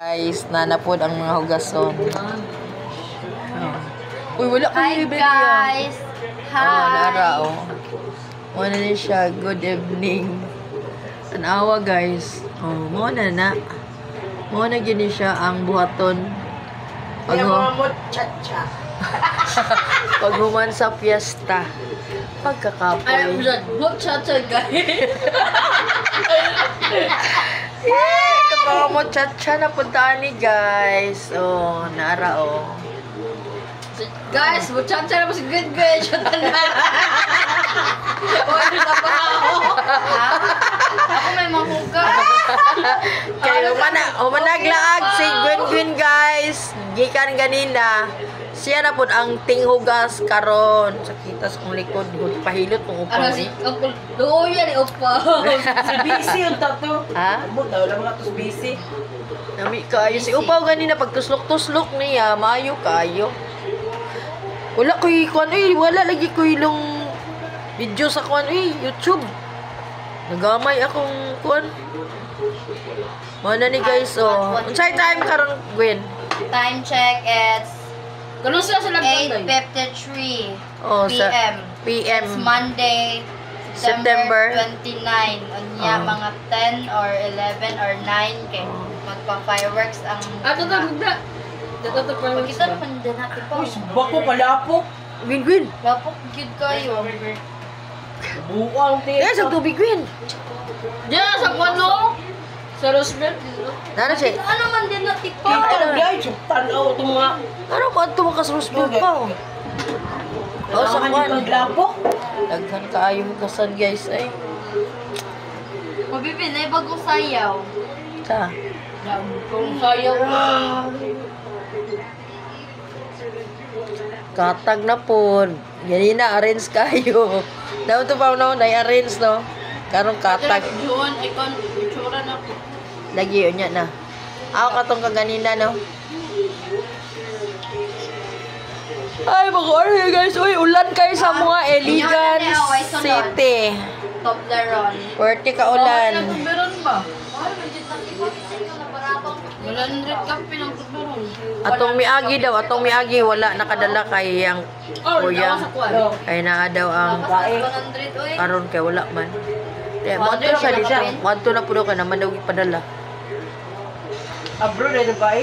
Guys, nanapod ang mga hugason. Uy, wala ko Hi yung guys! Hi! Lara, oh. Muna niya siya. Good evening. Tanawa, guys. Oh, muna na. Muna gini siya ang buhaton. Paghuman sa piyesta. Pagkakapoy. I'm just cha-cha guys! Mga mo cha-cha na puntaan ni guys. Oh, nara, oh. Guys, cha-cha na po si good guys! Wala na ba ako? Ako may mahuga. Kaya umanaglaag si Gwen guys. Gikan ganina. Siya na po ang tinghugas karon. Sakita sa kong likod. Pahilot kong Ano upaw si eh. Uncle? Doon yan, upa. Si busy yung tato. Ha? Abot daw lang mga tos busy. Nami kayo. Si upaw ganina pagtuslok-tuslok niya. Mayo kayo. Wala ko kuan eh. Wala lagi ko ilong video sa kuan eh. YouTube. Nagamay akong kuan. Mana ni guys oh. Unsay time karon Gwen? Time check, it's Ganun sila sila 8:53 Oh, sa PM. PM. It's Monday, September. September 29. Unya, Oh. mga 10 or 11 or 9 kay magpa-fireworks ang... Ato na gugda. Dato to pa. Pagkita naman din natin pa. Uy, bako palapok. Gwen. Lapok good kayo. Buwang te. Yes, ang tubig Gwen. Diyan sa kwano. Sa Roosevelt. Nana siya. Ano man din natin Kita pa. guys, tanaw to mga. Ano ba ito mga kasusbog pa oh. Oh, sa kwan. Paglapok. Daghan kaayo hugasan guys ay. Mabibin, ay bagong sayaw. Ta. Kung sayaw na. Katag na po. Ganina, arrange kayo. Daw ito pa na arrange no. Karong katag. Doon, icon, itsura na po. Lagi yun yan na. Ako katong kaganina no. Ay, mag-order guys. Uy, ulan kayo sa mga Eligan City. Toblerone. Puwerte ka ulan. Meron ba? Wala na rin kang pinang-toblerone. Atong miagi daw, atong miagi wala nakadala kay yang kuya. Kay naa daw ang 100, oy. karon kay wala man. Kaya moto siya di siya. Moto na puno ka naman daw ipadala. Abroad ay ba?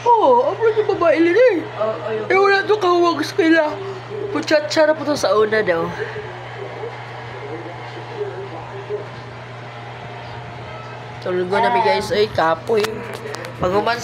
Oo, abroad yung babae nila eh. Oh, Eh wala to kahuwag sa kaila. Puchat-chara po to sa una daw. Tulgo na mi guys, ay kapoy. Pag human sa